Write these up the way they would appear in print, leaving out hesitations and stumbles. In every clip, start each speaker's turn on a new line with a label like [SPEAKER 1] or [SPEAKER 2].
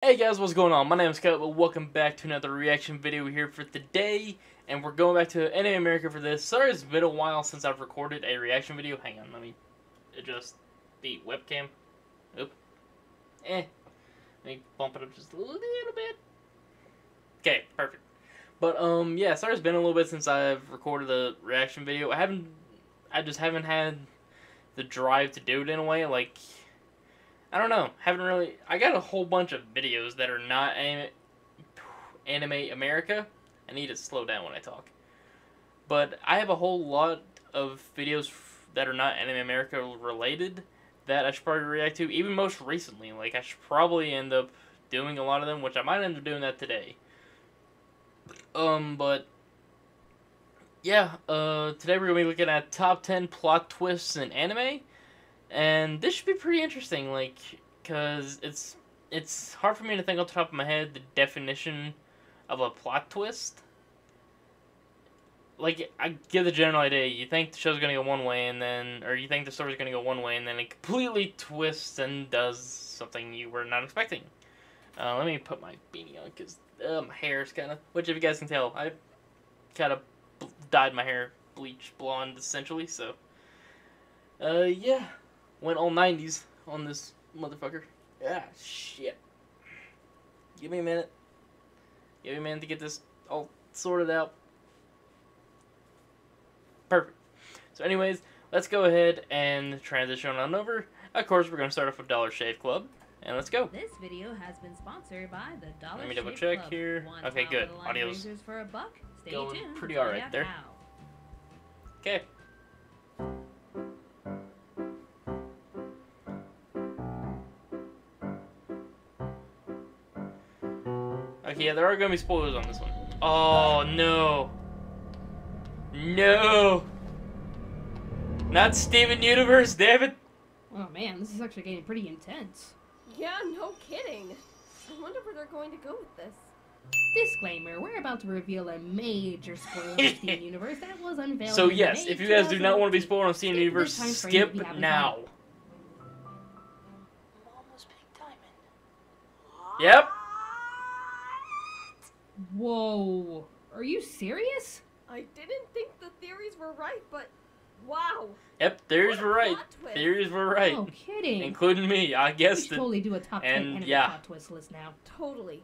[SPEAKER 1] Hey guys, what's going on? My name is Scott. Welcome back to another reaction video here for today, and we're going back to Anime America for this. Sorry, it's been a while since I've recorded a reaction video. Hang on, let me adjust the webcam. Oop. Let me bump it up just a little bit. Okay, perfect. But yeah, sorry, it's been a little bit since I've recorded a reaction video. I just haven't had the drive to do it in a way. Like, I don't know. I got a whole bunch of videos that are not Anime America. I need to slow down when I talk. But I have a whole lot of videos that are not Anime America related that I should probably react to. Even most recently. Like, I should probably end up doing a lot of them, which I might end up doing that today. But yeah, today we're going to be looking at top 10 plot twists in anime. And this should be pretty interesting, like, because it's hard for me to think off the top of my head the definition of a plot twist. Like, I give the general idea, you think the show's going to go one way, and then, or you think the story's going to go one way, and then it completely twists and does something you were not expecting. Let me put my beanie on, because my hair is kind of, which if you guys can tell, I kind of dyed my hair bleach blonde, essentially, so, yeah. Went all 90s on this motherfucker. Ah, shit. Give me a minute. Give me a minute to get this all sorted out. Perfect. So anyways, let's go ahead and transition on over. Of course, we're going to start off with Dollar Shave Club. And let's go.
[SPEAKER 2] This video has been sponsored by the Dollar Shave Club.
[SPEAKER 1] Let me double check here. Okay, good. Audio's
[SPEAKER 2] for a buck. Stay
[SPEAKER 1] going
[SPEAKER 2] tuned
[SPEAKER 1] pretty alright there. Okay. Okay, yeah, there are going to be spoilers on this one. Oh, no. No. Not Steven Universe, damn it.
[SPEAKER 2] Oh, man, this is actually getting pretty intense.
[SPEAKER 3] Yeah, no kidding. I wonder where they're going to go with this.
[SPEAKER 2] Disclaimer, we're about to reveal a major spoiler of Steven Universe that was unveiled
[SPEAKER 1] So
[SPEAKER 2] in
[SPEAKER 1] yes,
[SPEAKER 2] May
[SPEAKER 1] if you guys do not want to be
[SPEAKER 2] 2018.
[SPEAKER 1] spoiled on Steven Universe, skip now.
[SPEAKER 3] Mama's pink diamond.
[SPEAKER 1] Yep.
[SPEAKER 2] Whoa. Are you serious?
[SPEAKER 3] I didn't think the theories were right, but wow.
[SPEAKER 1] Yep, theories
[SPEAKER 3] What a
[SPEAKER 1] were right.
[SPEAKER 3] plot twist.
[SPEAKER 1] Theories were right.
[SPEAKER 2] No kidding.
[SPEAKER 1] Including me, I
[SPEAKER 2] We
[SPEAKER 1] guessed
[SPEAKER 2] should
[SPEAKER 1] it.
[SPEAKER 2] totally do a top 10
[SPEAKER 1] And
[SPEAKER 2] anime
[SPEAKER 1] yeah.
[SPEAKER 2] plot twist list now.
[SPEAKER 3] Totally.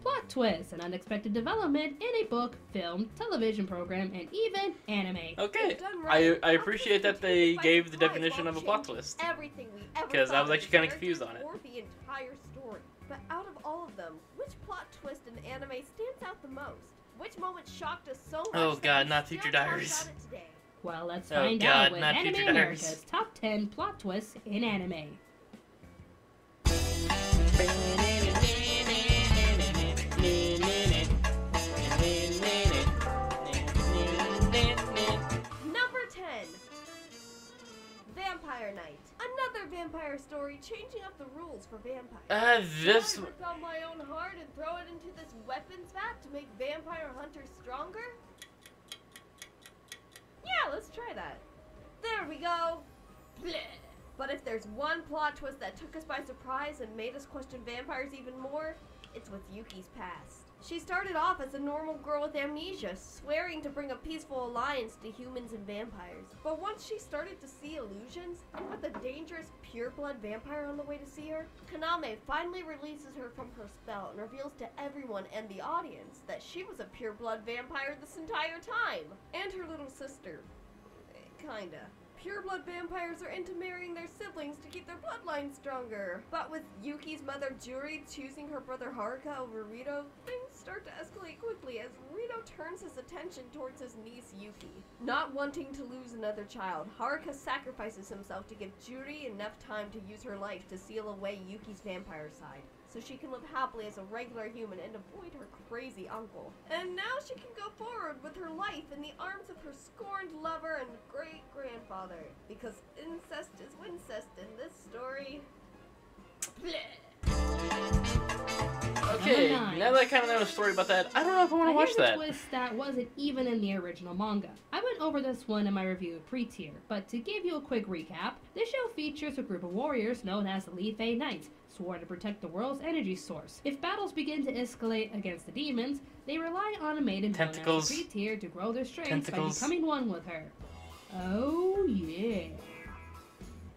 [SPEAKER 2] Plot twist, an unexpected development in a book, film, television program, and even anime.
[SPEAKER 1] Okay,
[SPEAKER 3] If done right,
[SPEAKER 1] I
[SPEAKER 3] plot
[SPEAKER 1] appreciate
[SPEAKER 3] twists
[SPEAKER 1] that they
[SPEAKER 3] continue by
[SPEAKER 1] gave the
[SPEAKER 3] surprise
[SPEAKER 1] definition
[SPEAKER 3] while
[SPEAKER 1] of a plot
[SPEAKER 3] changing
[SPEAKER 1] twist.
[SPEAKER 3] Everything we ever
[SPEAKER 1] 'Cause I was
[SPEAKER 3] thought
[SPEAKER 1] actually
[SPEAKER 3] of
[SPEAKER 1] kinda
[SPEAKER 3] the
[SPEAKER 1] confused on it.
[SPEAKER 3] characters or the entire story. But out of all of them, which plot twist in anime stands out the most? Which moment shocked us so much?
[SPEAKER 1] Oh,
[SPEAKER 3] that
[SPEAKER 1] God,
[SPEAKER 3] we
[SPEAKER 1] not
[SPEAKER 3] still
[SPEAKER 1] Future
[SPEAKER 3] talk
[SPEAKER 1] Diaries.
[SPEAKER 3] about it today?
[SPEAKER 2] Well, let's
[SPEAKER 1] Oh,
[SPEAKER 2] find
[SPEAKER 1] God,
[SPEAKER 2] out with
[SPEAKER 1] not
[SPEAKER 2] Anime
[SPEAKER 1] Future
[SPEAKER 2] America's
[SPEAKER 1] Diaries.
[SPEAKER 2] top 10 plot twists in anime.
[SPEAKER 3] Number 10. Vampire Night. Another vampire story changing up the rules for vampires.
[SPEAKER 1] This...
[SPEAKER 3] Want to rip out my own heart and throw it into this weapons vat to make vampire hunters stronger? Yeah, let's try that. There we go. Blech. But if there's one plot twist that took us by surprise and made us question vampires even more, it's with Yuki's past. She started off as a normal girl with amnesia, swearing to bring a peaceful alliance to humans and vampires. But once she started to see illusions, and with a dangerous pureblood vampire on the way to see her, Kaname finally releases her from her spell and reveals to everyone and the audience that she was a pureblood vampire this entire time. And her little sister. Kinda. Pureblood vampires are into marrying their siblings to keep their bloodline stronger. But with Yuki's mother Juri choosing her brother Haruka over Rito, things start to escalate quickly as Rito turns his attention towards his niece Yuki. Not wanting to lose another child, Haruka sacrifices himself to give Juri enough time to use her life to seal away Yuki's vampire side, so she can live happily as a regular human and avoid her crazy uncle. And now she can go forward with her life in the arms of her scorned lover and great-grandfather. Because incest is wincest in this story. Blech.
[SPEAKER 1] Okay,
[SPEAKER 2] Number 9.
[SPEAKER 1] now Now that I kind of know the story about that, I don't know if I want to watch that.
[SPEAKER 2] Here's a twist that wasn't even in the original manga. I went over this one in my review of PreTear, but to give you a quick recap, this show features a group of warriors known as the Leafei Knights, sworn to protect the world's energy source. If battles begin to escalate against the demons, they rely on a maiden known as PreTear to grow their strength by becoming one with her. Oh yeah.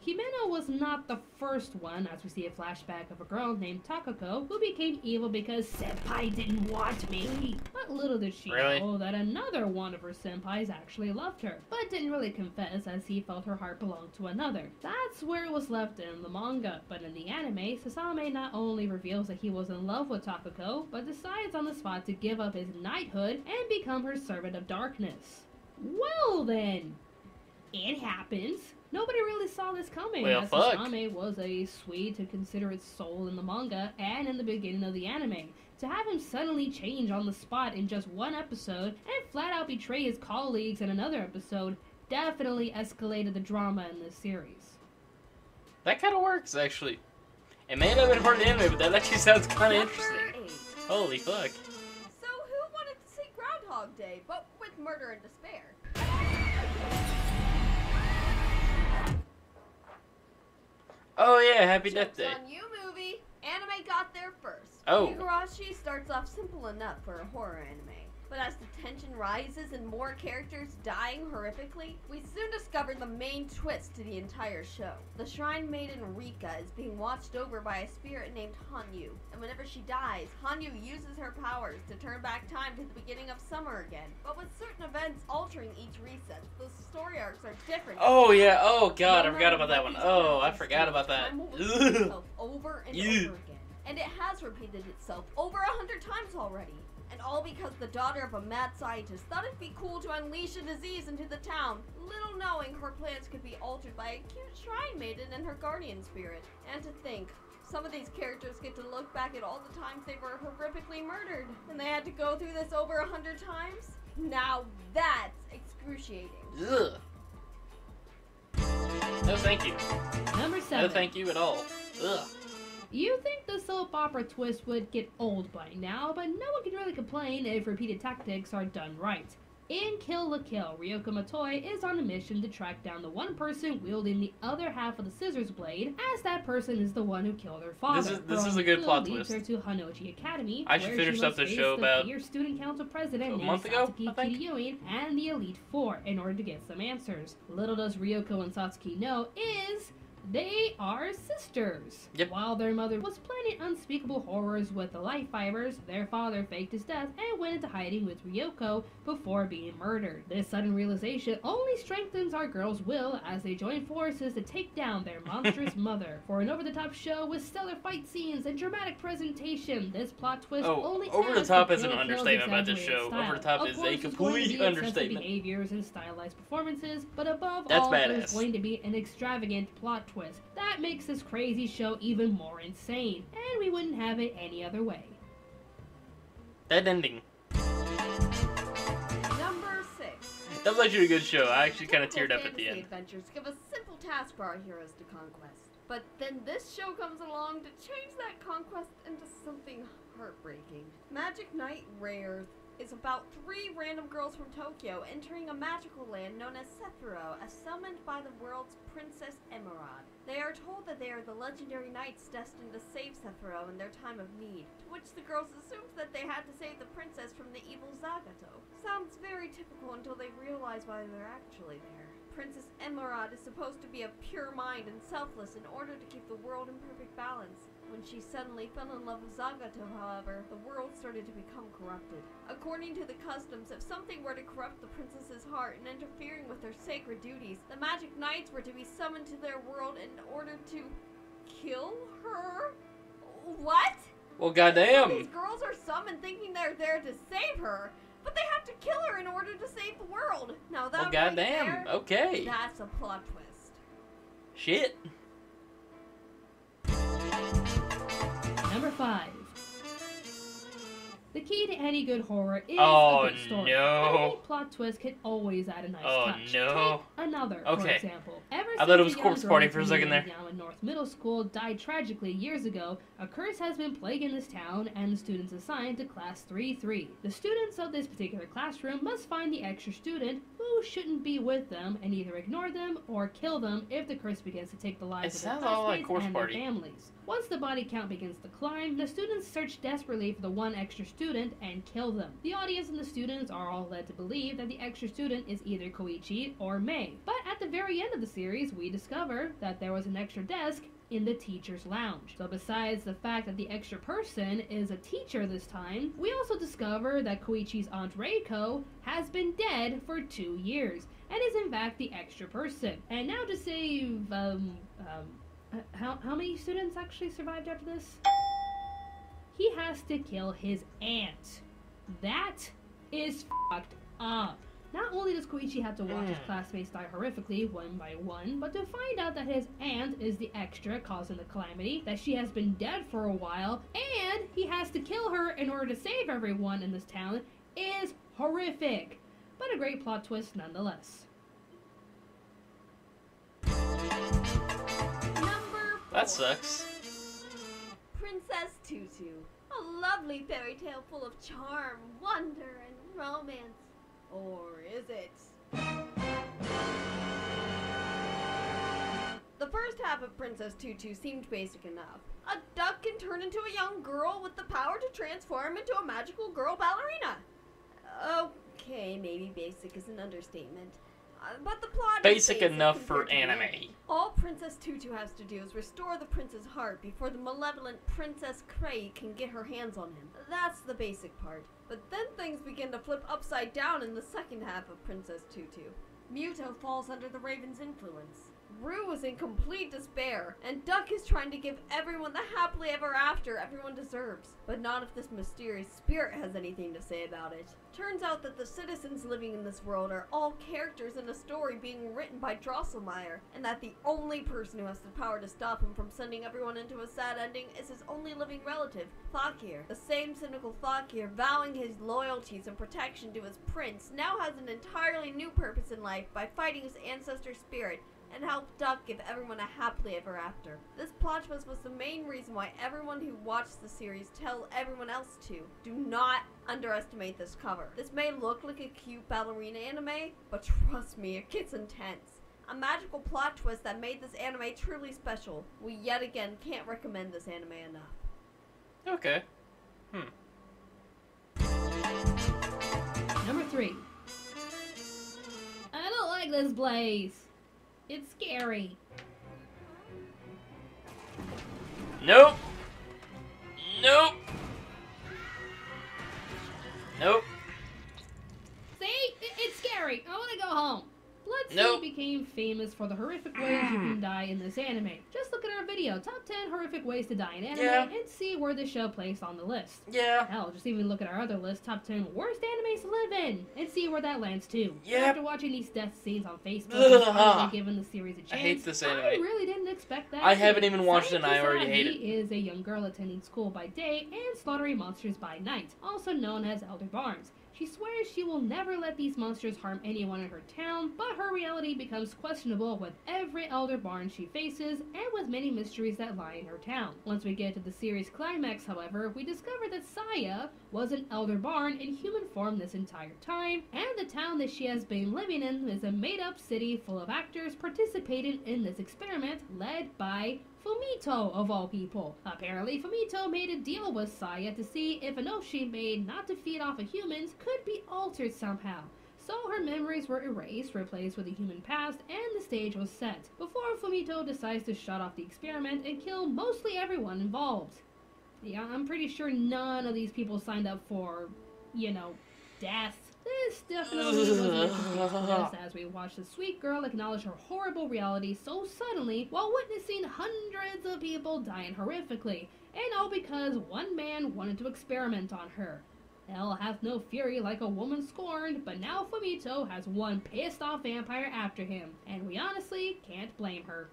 [SPEAKER 2] Himeno was not the first one, as we see a flashback of a girl named Takako who became evil because senpai didn't want me. But little did she know that another one of her senpais actually loved her, but didn't really confess as he felt her heart belonged to another. That's where it was left in the manga, but in the anime, Sasame not only reveals that he was in love with Takako, but decides on the spot to give up his knighthood and become her servant of darkness. Well then, it happens. Nobody really saw this coming, as Sasame was a Swede to consider its soul in the manga and in the beginning of the anime. To have him suddenly change on the spot in just one episode and flat out betray his colleagues in another episode definitely escalated the drama in this series.
[SPEAKER 1] That kind of works, actually. It may not have been part of the anime, but that actually sounds kind of interesting. 8. Holy fuck.
[SPEAKER 3] So who wanted to see Groundhog Day, but with murder and despair?
[SPEAKER 1] Oh yeah, Happy Death Day.
[SPEAKER 3] On You movie. Anime got there first.
[SPEAKER 1] Oh.
[SPEAKER 3] Higurashi starts off simple enough for a horror anime. But as the tension rises and more characters dying horrifically, we soon discover the main twist to the entire show. The shrine maiden Rika is being watched over by a spirit named Hanyu, and whenever she dies, Hanyu uses her powers to turn back time to the beginning of summer again. But with certain events altering each reset, the story arcs are different.
[SPEAKER 1] Oh yeah, oh god, I forgot about that one. Oh, I forgot about that.
[SPEAKER 3] Time will repeat itself over and over again. And it has repeated itself over 100 times already. And all because the daughter of a mad scientist thought it'd be cool to unleash a disease into the town, little knowing her plans could be altered by a cute shrine maiden and her guardian spirit. And to think, some of these characters get to look back at all the times they were horrifically murdered, and they had to go through this over 100 times? Now that's excruciating.
[SPEAKER 1] Ugh. No thank you.
[SPEAKER 2] Number 7.
[SPEAKER 1] No thank you at all. Ugh.
[SPEAKER 2] You think the soap opera twist would get old by now, but no one can really complain if repeated tactics are done right. In Kill la Kill, Ryoko Matoi is on a mission to track down the one person wielding the other half of the scissors blade, as that person is the one who killed her father.
[SPEAKER 1] This is a good plot twist.
[SPEAKER 2] Leads her to Hanoji Academy,
[SPEAKER 1] I should finish up the show about
[SPEAKER 2] the student council president
[SPEAKER 1] a month ago,
[SPEAKER 2] Satsuki Kiriyuin and the Elite Four in order to get some answers. Little does Ryoko and Satsuki know is they are sisters.
[SPEAKER 1] Yep.
[SPEAKER 2] While their mother was planning unspeakable horrors with the life fibers, their father faked his death and went into hiding with Ryoko before being murdered. This sudden realization only strengthens our girls' will as they join forces to take down their monstrous mother. For an over-the-top show with stellar fight scenes and dramatic presentation, this plot twist only
[SPEAKER 1] over the
[SPEAKER 2] adds
[SPEAKER 1] top
[SPEAKER 2] to
[SPEAKER 1] is an
[SPEAKER 2] Kill la
[SPEAKER 1] understatement
[SPEAKER 2] Kill's
[SPEAKER 1] about this show.
[SPEAKER 2] exaggerated
[SPEAKER 1] Over the
[SPEAKER 2] style.
[SPEAKER 1] top is a complete understatement.
[SPEAKER 2] Behaviors and stylized performances, but above
[SPEAKER 1] That's
[SPEAKER 2] all,
[SPEAKER 1] badass.
[SPEAKER 2] there's going to be an extravagant plot twist that makes this crazy show even more insane, and we wouldn't have it any other way.
[SPEAKER 1] That ending.
[SPEAKER 3] Number 6.
[SPEAKER 1] That was actually a good show. I actually kind of teared up at the end.
[SPEAKER 3] Adventures give a simple task for our heroes to conquest. But then this show comes along to change that conquest into something heartbreaking. Magic Knight Rare is about 3 random girls from Tokyo entering a magical land known as Sephiroth, as summoned by the world's Princess Emerald. They are told that they are the legendary knights destined to save Sephiroth in their time of need, to which the girls assumed that they had to save the princess from the evil Zagato. Sounds very typical until they realize why they're actually there. Princess Emerald is supposed to be of pure mind and selfless in order to keep the world in perfect balance. When she suddenly fell in love with Zagato, however, the world started to become corrupted. According to the customs, if something were to corrupt the princess's heart and interfering with her sacred duties, the magic knights were to be summoned to their world in order to kill her? What?
[SPEAKER 1] Well, goddamn.
[SPEAKER 3] So these girls are summoned thinking they're there to save her, but they have to kill her in order to save the world. Now that
[SPEAKER 1] goddamn.
[SPEAKER 3] Right there,
[SPEAKER 1] okay.
[SPEAKER 3] That's a plot twist.
[SPEAKER 1] Shit.
[SPEAKER 2] Number 5. The key to any good horror is
[SPEAKER 1] Oh,
[SPEAKER 2] a good story.
[SPEAKER 1] no.
[SPEAKER 2] Any plot twist can always add a nice
[SPEAKER 1] Oh,
[SPEAKER 2] touch.
[SPEAKER 1] no.
[SPEAKER 2] Take another, for
[SPEAKER 1] Okay.
[SPEAKER 2] example. Ever
[SPEAKER 1] I thought it
[SPEAKER 2] since
[SPEAKER 1] was
[SPEAKER 2] a
[SPEAKER 1] Corpse
[SPEAKER 2] young
[SPEAKER 1] Party
[SPEAKER 2] girl
[SPEAKER 1] for a
[SPEAKER 2] from
[SPEAKER 1] second there.
[SPEAKER 2] Yama North Middle School died tragically years ago, a curse has been plaguing this town and the students assigned to Class 3-3. The students of this particular classroom must find the extra student who shouldn't be with them and either ignore them or kill them if the curse begins to take the lives
[SPEAKER 1] It
[SPEAKER 2] of their
[SPEAKER 1] sounds all like
[SPEAKER 2] classmates
[SPEAKER 1] Corpse
[SPEAKER 2] and
[SPEAKER 1] Party.
[SPEAKER 2] their families. Once the body count begins to climb, the students search desperately for the one extra student and kill them. The audience and the students are all led to believe that the extra student is either Koichi or Mei. But at the very end of the series, we discover that there was an extra desk in the teacher's lounge. So besides the fact that the extra person is a teacher this time, we also discover that Koichi's aunt Reiko has been dead for 2 years and is in fact the extra person. And now to save, how many students actually survived after this? He has to kill his aunt. That is fucked up. Not only does Koichi have to watch his classmates die horrifically one by one, but to find out that his aunt is the extra causing the calamity, that she has been dead for a while, and he has to kill her in order to save everyone in this town is horrific. But a great plot twist nonetheless.
[SPEAKER 1] That sucks.
[SPEAKER 3] Princess Tutu. A lovely fairy tale full of charm, wonder, and romance. Or is it? The first half of Princess Tutu seemed basic enough. A duck can turn into a young girl with the power to transform into a magical girl ballerina. Okay, maybe basic is an understatement. But the plot
[SPEAKER 1] Basic
[SPEAKER 3] is basic
[SPEAKER 1] enough for
[SPEAKER 3] compared to the
[SPEAKER 1] anime.
[SPEAKER 3] All Princess Tutu has to do is restore the prince's heart before the malevolent Princess Cray can get her hands on him. That's the basic part. But then things begin to flip upside down in the second half of Princess Tutu. Muto falls under the Raven's influence. Rue is in complete despair, and Duck is trying to give everyone the happily ever after everyone deserves. But not if this mysterious spirit has anything to say about it. Turns out that the citizens living in this world are all characters in a story being written by Drosselmeyer, and that the only person who has the power to stop him from sending everyone into a sad ending is his only living relative, Thakir. The same cynical Thakir, vowing his loyalties and protection to his prince, now has an entirely new purpose in life by fighting his ancestor spirit and help Duck give everyone a happily ever after. This plot twist was the main reason why everyone who watched the series tell everyone else to. Do not underestimate this cover. This may look like a cute ballerina anime, but trust me, it gets intense. A magical plot twist that made this anime truly special. We yet again can't recommend this anime enough.
[SPEAKER 1] Okay.
[SPEAKER 2] Number 3. I don't like this place. It's scary.
[SPEAKER 1] Nope. Nope. Nope.
[SPEAKER 2] See? It's scary. I want to go home. Blood
[SPEAKER 1] Nope.
[SPEAKER 2] Sea became famous for the horrific ways you can die in this anime. Just look at our video, top 10 horrific ways to die in anime,
[SPEAKER 1] Yeah.
[SPEAKER 2] and see where the show placed on the list.
[SPEAKER 1] Yeah.
[SPEAKER 2] Hell, just even look at our other list, top 10 worst animes to live in, and see where that lands too.
[SPEAKER 1] Yep.
[SPEAKER 2] After watching these death scenes on Facebook
[SPEAKER 1] Ugh.
[SPEAKER 2] and finally giving the series a chance,
[SPEAKER 1] I hate this
[SPEAKER 2] I
[SPEAKER 1] anime.
[SPEAKER 2] really didn't expect that.
[SPEAKER 1] I haven't even watched it and I
[SPEAKER 2] Sae
[SPEAKER 1] already hate
[SPEAKER 2] Kisagi
[SPEAKER 1] it.
[SPEAKER 2] is a young girl attending school by day and slaughtering monsters by night, also known as Elder Barns. She swears she will never let these monsters harm anyone in her town, but her reality becomes questionable with every Elder Barn she faces and with many mysteries that lie in her town. Once we get to the series climax, however, we discover that Saya was an Elder Barn in human form this entire time, and the town that she has been living in is a made-up city full of actors participating in this experiment led by Fumito, of all people. Apparently, Fumito made a deal with Saya to see if an oath she made not to feed off of humans could be altered somehow. So her memories were erased, replaced with a human past, and the stage was set, before Fumito decides to shut off the experiment and kill mostly everyone involved. Yeah, I'm pretty sure none of these people signed up for, death. This definitely wasn't a as we watch the sweet girl acknowledge her horrible reality so suddenly while witnessing hundreds of people dying horrifically, and all because one man wanted to experiment on her. Hell hath no fury like a woman scorned, but now Fumito has one pissed off vampire after him, and we honestly can't blame her.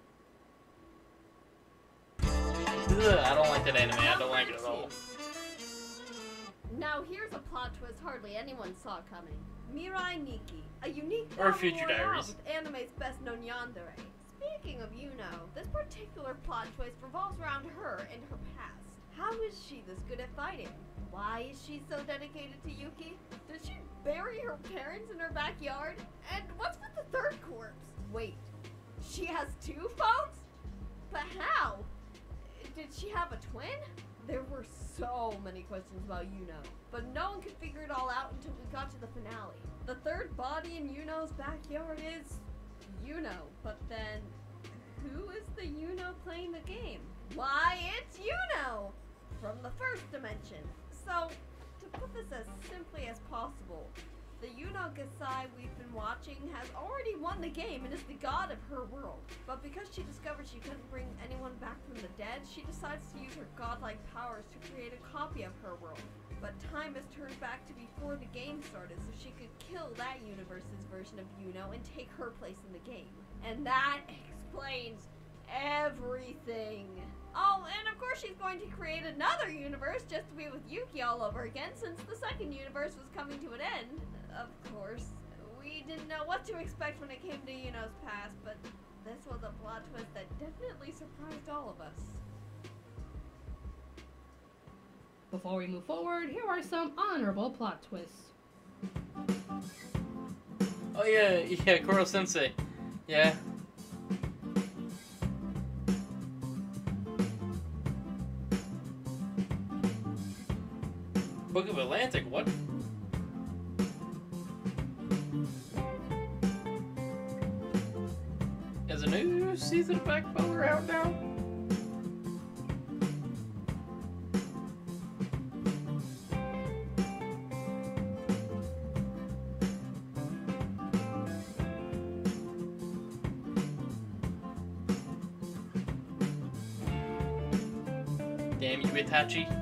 [SPEAKER 1] Ugh, I don't like that anime. I don't like it at all.
[SPEAKER 3] Now Now here's a plot twist hardly anyone saw coming. Mirai Nikki, a unique
[SPEAKER 1] Or
[SPEAKER 3] battle
[SPEAKER 1] Future
[SPEAKER 3] royale
[SPEAKER 1] Diaries.
[SPEAKER 3] with anime's best known yandere. Speaking of this particular plot twist revolves around her and her past. How is she this good at fighting? Why is she so dedicated to Yuki? Did she bury her parents in her backyard? And what's with the third corpse? Wait, she has two phones? But how? Did she have a twin? There were so many questions about Yuno, but no one could figure it all out until we got to the finale. The third body in Yuno's backyard is Yuno, but then who is the Yuno playing the game? Why, it's Yuno! From the first dimension. So, to put this as simply as possible, the Yuno Gasai we've been watching has already won the game and is the god of her world. But because she discovered she couldn't bring anyone back from the dead, she decides to use her godlike powers to create a copy of her world. But time has turned back to before the game started, so she could kill that universe's version of Yuno and take her place in the game. And that explains everything. Oh, and of course she's going to create another universe just to be with Yuki all over again, since the second universe was coming to an end. Of course, we didn't know what to expect when it came to Yuno's past, but this was a plot twist that definitely surprised all of us.
[SPEAKER 2] Before we move forward, here are some honorable plot twists.
[SPEAKER 1] Oh yeah, Koro Sensei. Yeah. Book of Atlantic, what? Is a new season of Backbone out now? Damn you, Itachi.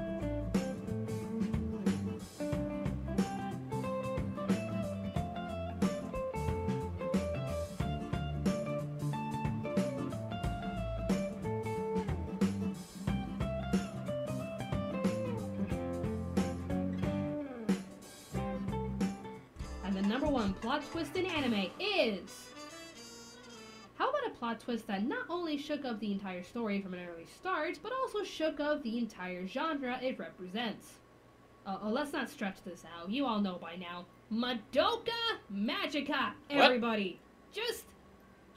[SPEAKER 2] And the number one plot twist in anime is... How about a plot twist that not only shook up the entire story from an early start, but also shook up the entire genre it represents? Let's not stretch this out. You all know by now. Madoka Magica, everybody. Just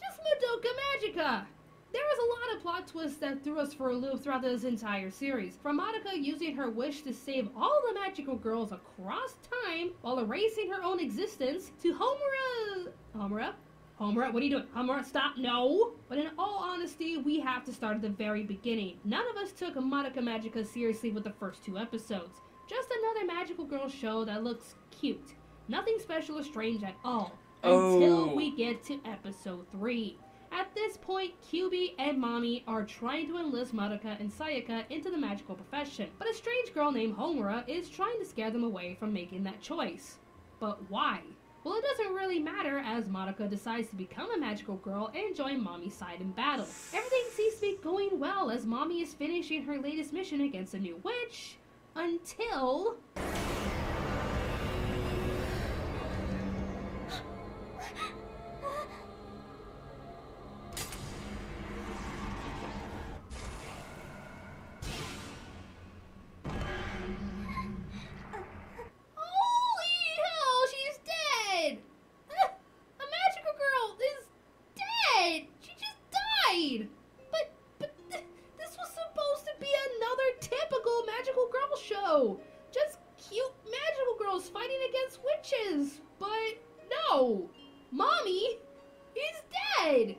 [SPEAKER 2] Madoka Magica. There was a lot of plot twists that threw us for a loop throughout this entire series. From Madoka using her wish to save all the magical girls across time while erasing her own existence, to Homura, what are you doing? Homura, stop, no! But in all honesty, we have to start at the very beginning. None of us took Madoka Magica seriously with the first two episodes. Just another magical girl show that looks cute. Nothing special or strange at all. Until we get to episode 3. At this point, Kyubi and Mami are trying to enlist Madoka and Sayaka into the magical profession, but a strange girl named Homura is trying to scare them away from making that choice. But why? Well, it doesn't really matter, as Madoka decides to become a magical girl and join Mami's side in battle. Everything seems to be going well as Mami is finishing her latest mission against a new witch, until... Just cute magical girls fighting against witches. But no, Mommy is dead.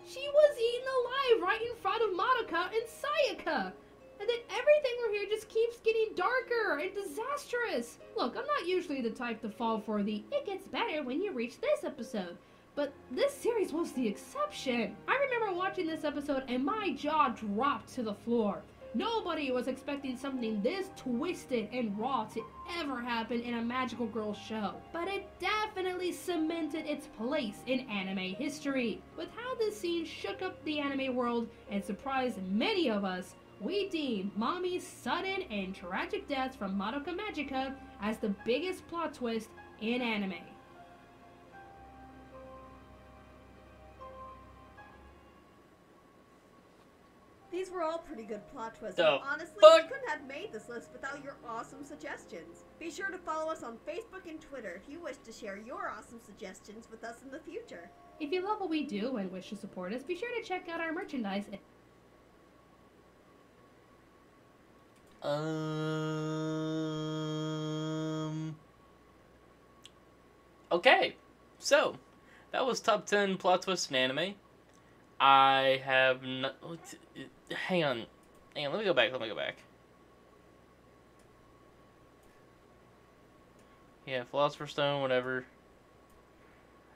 [SPEAKER 2] She was eaten alive right in front of Madoka and Sayaka. And then everything from here just keeps getting darker and disastrous. Look, I'm not usually the type to fall for the it gets better when you reach this episode. But this series was the exception. I remember watching this episode and my jaw dropped to the floor. Nobody was expecting something this twisted and raw to ever happen in a magical girl show. But it definitely cemented its place in anime history. With how this scene shook up the anime world and surprised many of us, we deem Mommy's sudden and tragic death from Madoka Magica as the biggest plot twist in anime.
[SPEAKER 3] These were all pretty good plot twists.
[SPEAKER 1] The
[SPEAKER 3] And honestly,
[SPEAKER 1] fuck?
[SPEAKER 3] we couldn't have made this list without your awesome suggestions. Be sure to follow us on Facebook and Twitter if you wish to share your awesome suggestions with us in the future.
[SPEAKER 2] If you love what we do and wish to support us, be sure to check out our merchandise.
[SPEAKER 1] Okay, so that was top 10 plot twists in anime. I have no. Hang on. Let me go back. Yeah, Philosopher's Stone, whatever.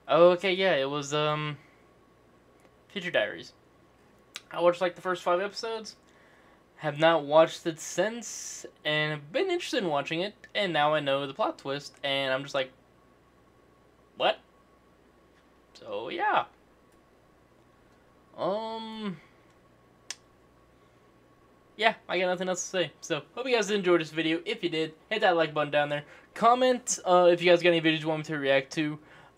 [SPEAKER 1] Oh, okay, yeah, it was Future Diaries. I watched like the first 5 episodes. Have not watched it since, and have been interested in watching it. And now I know the plot twist, and I'm just like, what? So yeah. Yeah, I got nothing else to say. So, hope you guys enjoyed this video. If you did, hit that like button down there. Comment if you guys got any videos you want me to react to.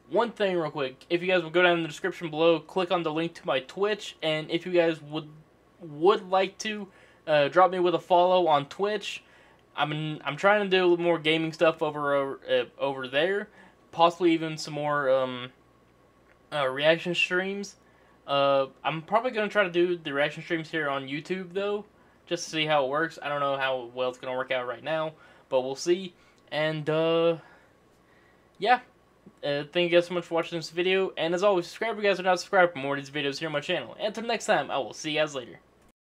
[SPEAKER 1] One thing real quick, if you guys would go down in the description below, click on the link to my Twitch, and if you guys would like to drop me with a follow on Twitch, I'm trying to do a little more gaming stuff over there, possibly even some more reaction streams. I'm probably gonna try to do the reaction streams here on YouTube though, just to see how it works. I don't know how well it's gonna work out right now, but we'll see. And yeah. Thank you guys so much for watching this video, and as always, subscribe if you guys are not subscribed for more of these videos here on my channel. And until next time, I will see you guys later.